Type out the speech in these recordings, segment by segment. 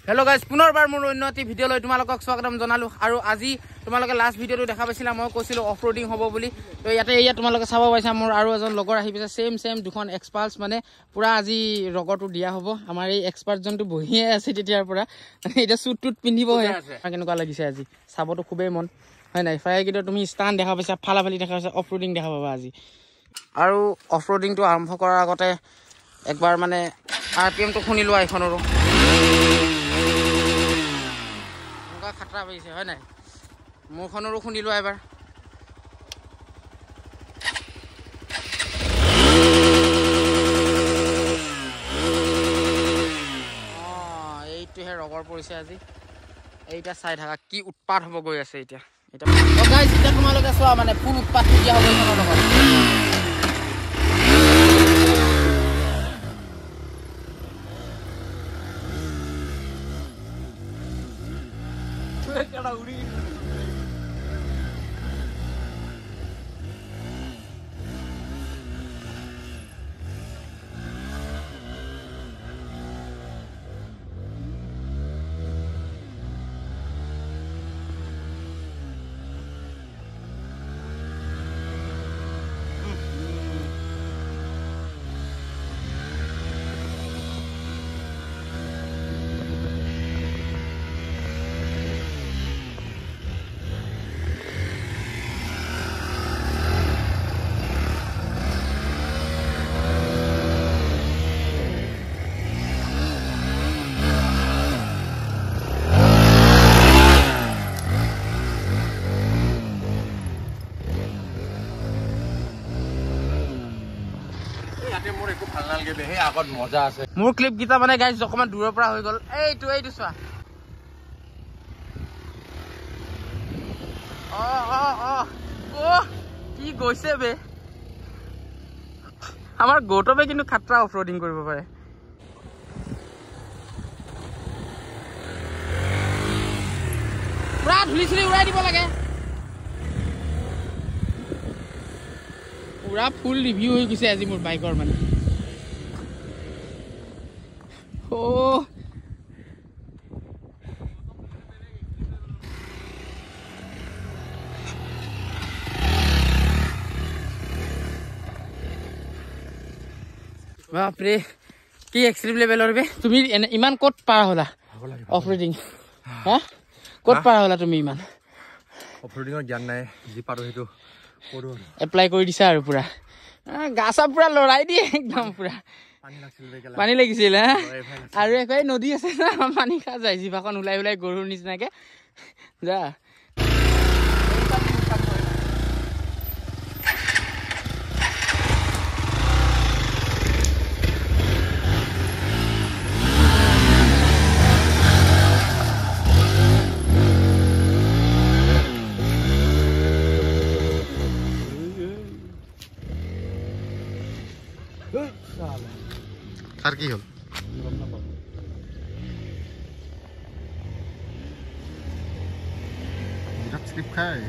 Hello guys पुनर्बार मोर उन्नति video লৈ তোমালোকক স্বাগতম জনালো আৰু আজি তোমালোকে লাষ্ট ভিডিওটো দেখা পাইছিলা মই কৈছিলো অফ ৰোডিং হ'ব বুলি তো ইয়াতে এয়া তোমালোকে চাব পাইছা মোৰ আৰু এজন লগৰ আহি পিছে সেম দুখন এক্সপালস মানে পুৰা আজি ৰগৰটো দিয়া হ'ব আমাৰ এই এক্সপাৰ্ট জনটো বহিয়ে আছে তেতিয়াৰ পৰা এটা সুট টুট পিন্ধিব হয় কেনেকুৱা লাগিছে আজি চাবটো খুবেই মন হয় নাই ফাই কিটো তুমি স্টান দেখা পাইছা ফালাফালি দেখা পাইছা অফ রোডিং দেখা পাবা আজি আৰু অফ ৰোডিংটো আৰম্ভ কৰাৰ আগতে একবাৰ মানে আৰপিএমটো শুনিলো আইখনৰো খাটৰা পাইছে হয় নাই মোৰখনৰো শুনিলো এবাৰ এইটোহে ৰগৰ পৰিছে আজি এইটা চাই থাকা কি উৎপাত হ'ব গৈ আছে এতিয়া এটা গাইস এতিয়া তোমালোকে চোৱা মানে ফুল উৎপাত দিয়া হ'ব এইখনৰ লগত Cara uri. মজা আছে মোৰ ক্লিপ গিতা মানে গাইস অকমান দূৰৰ পৰা হৈ গল এইটো চোৱা ও কি গৈছে বে আমাৰ গৌতমে কিন্তু খাটৰা অফ ৰোডিং কৰিব পাৰে পুৰা ধুলি উৰাই দিব লাগে পুৰা ফুল ৰিভিউ হৈ গৈছে আজি মোৰ বাইকৰ মানে বাপৰে কি এক্সট্ৰিম লেভেলৰ বে তুমি ইমান কত পাৰা হলা অফ ৰোডিং হা কত পাৰা হলা তুমি ইমান অফ ৰোডিংৰ জ্ঞান নাই যি পাৰো হেতু কৰো এপ্লাই কৰি দিছা আৰু পুৰা গাছা পুৰা লৰাই দিয়ে একদম পুৰা পানী লাগিছিল হা আৰু একৈ নদী আছে না পানী খা যায় জিভাখন উলাই গৰুৰ নিচিনাকে যা আৰ কি হল স্ক্ৰিপ্ট খায়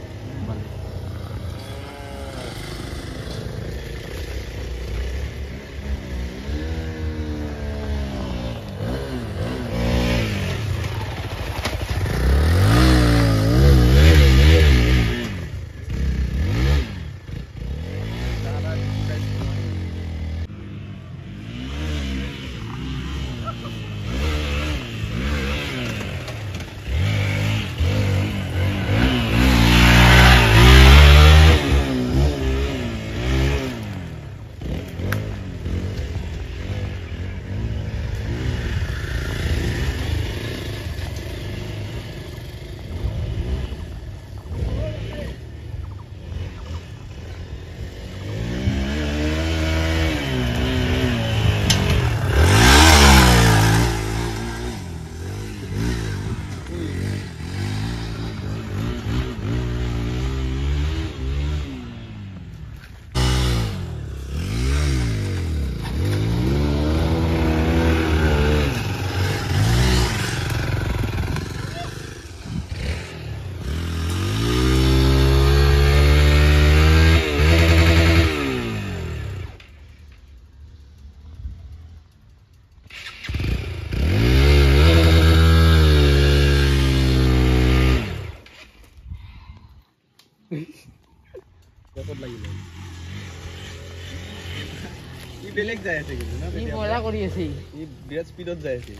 বেলেগ যাই আছে কিন্তু না ই মজা কৰি আছে ই বিৰাট স্পীডত যাই আছে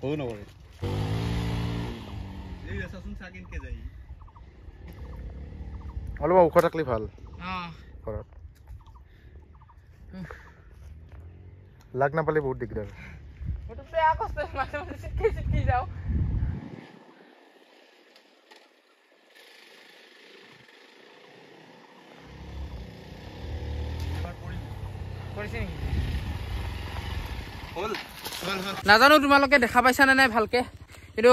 হৈ নকৰে এই আছাচোন চাকিনকে যাই অলপ ওখ থাকলি ভাল ঘৰত লাগ নাপালে বহুত দিগদাৰ ওটো বেয়া কষ্ট মাথা চিটকি যাও নাজানো তোমালোকে দেখা পাইছা নে নাই ভালকে কিন্তু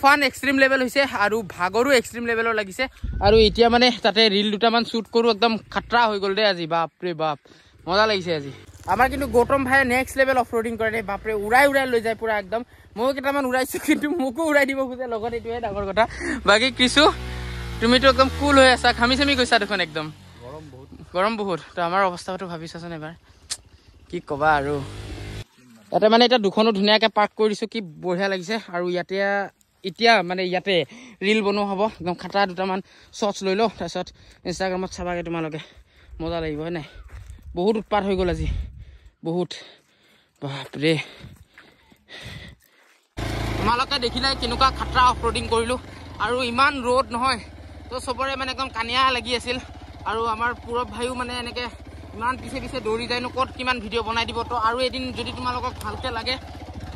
ফান এক্সট্ৰিম লেভেল হৈছে আৰু ভাগৰো এক্সট্ৰিম লেভেলৰ লাগিছে আৰু এতিয়া মানে তাতে ৰিল দুটামান শ্বুট কৰোঁ একদম খাটৰা হৈ গ'ল দেই আজি বাপৰে বাপ মজা লাগিছে আজি আমাৰ কিন্তু গৌতম ভাইয়ে নেক্সট লেভেল অফ ৰোডিং কৰে দেই বাপৰে উৰাই লৈ যায় পুৰা একদম ময়ো কেইটামান উৰাইছোঁ কিন্তু মোকো উৰাই দিব খোজে লগত এইটোৱে ডাঙৰ কথা বাকী কিছু তুমিতো একদম কুল হৈ আছা ঘামি চামি গৈছা দেখোন একদম গৰম বহুত তো আমাৰ অৱস্থাটো ভাবিছাচোন এবাৰ কি ক'বা আৰু ইয়াতে মানে এতিয়া দুখনো ধুনীয়াকৈ পাৰ্ক কৰি দিছোঁ কি বঢ়িয়া লাগিছে আৰু এতিয়া মানে ইয়াতে ৰিল বনোৱা হ'ব একদম খাটা দুটামান শ্বৰ্টছ লৈ লওঁ তাৰপিছত ইনষ্টাগ্ৰামত চাবাগে তোমালোকে মজা লাগিব হয় নাই বহুত উৎপাত হৈ গ'ল আজি বহুত বাপৰে তোমালোকে দেখিলাই কেনেকুৱা খাটৰা অফ ৰোডিং কৰিলোঁ আৰু ইমান ৰ'দ নহয় তো চবৰে মানে একদম কানিয়া লাগি আছিল আৰু আমাৰ পূৰব ভাইও মানে এনেকৈ ইমান পিছে দৌৰি যায়নো ক'ত কিমান ভিডিঅ' বনাই দিব তো আৰু এদিন যদি তোমালোকক ভালকৈ লাগে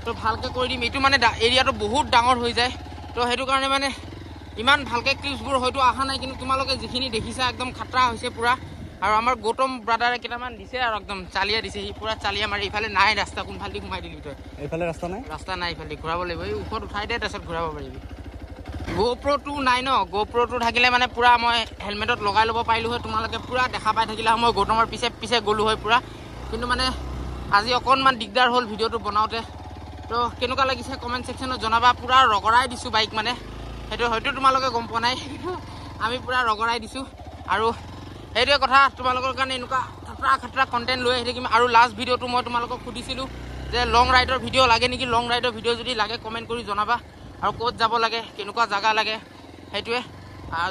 তো ভালকৈ কৰি দিম এইটো মানে এৰিয়াটো বহুত ডাঙৰ হৈ যায় তো সেইটো কাৰণে মানে ইমান ভালকৈ ক্লিপছবোৰ হয়তো অহা নাই কিন্তু তোমালোকে যিখিনি দেখিছা একদম খাটৰা হৈছে পূৰা আৰু আমাৰ গৌতম ব্ৰাদাৰে কেইটামান দিছে আৰু একদম চালিয়া দিছে সি পূৰা চালিয়া মাৰি ইফালে নাই ৰাস্তা কোনফালেদি সোমাই দিলি তই এইফালে ৰাস্তা নাই ইফালে ঘূৰাব লাগিব এই ওপৰত উঠাই দে তাৰপিছত ঘূৰাব পাৰিবি GoPro 2 নাই ন GoPro 2 থাকিলে মানে পুৰা মই হেলমেটত লগাই ল'ব পাৰিলোঁ হয় তোমালোকে পুৰা দেখা পাই থাকিলে মই গৌতমৰ পিছে গ'লোঁ হয় পুৰা কিন্তু মানে আজি অকণমান দিগদাৰ হ'ল ভিডিঅ'টো বনাওঁতে তো কেনেকুৱা লাগিছে কমেণ্ট ছেকশ্যনত জনাবা পুৰা ৰগৰাই দিছোঁ বাইক মানে সেইটো হয়তো তোমালোকে গম পোৱা নাই আমি পুৰা ৰগৰাই দিছোঁ আৰু সেইটোৱে কথা তোমালোকৰ কাৰণে এনেকুৱা খাটৰা কণ্টেণ্ট লৈ আহি থাকিম আৰু লাষ্ট ভিডিঅ'টো মই তোমালোকক সুধিছিলোঁ যে লং ৰাইডৰ ভিডিঅ' লাগে নেকি লং ৰাইডৰ ভিডিঅ' যদি লাগে কমেণ্ট কৰি জনাবা আৰু ক'ত যাব লাগে কেনেকুৱা জাগা লাগে সেইটোৱে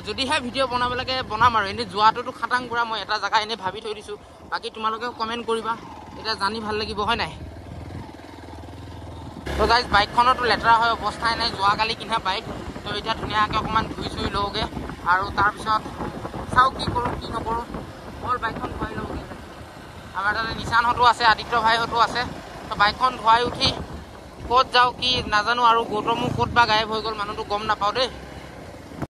যদিহে ভিডিঅ' বনাব লাগে বনাম আৰু এনেই যোৱাটোতো খাটাং পুৰা মই এটা জাগা এনেই ভাবি থৈ দিছোঁ বাকী তোমালোকেও কমেণ্ট কৰিবা এতিয়া জানি ভাল লাগিব হয় নাই তো গাইজ বাইকখনতো লেতেৰা হয় অৱস্থাই নাই যোৱাকালি কিনা বাইক তো এতিয়া ধুনীয়াকৈ অকণমান ধুই চুই লওঁগৈ আৰু তাৰপিছত চাওঁ কি কৰোঁ কি নকৰোঁ অল বাইকখন ধুৱাই লওঁগৈ আমাৰ তাতে নিচানহঁতো আছে আদিত্য ভাইহঁতো আছে তো বাইকখন ধুৱাই উঠি ক'ত যাওঁ কি নাজানো আৰু গৌতমো ক'ত বা গায়ব হৈ গ'ল মানুহটো গম নাপাওঁ দেই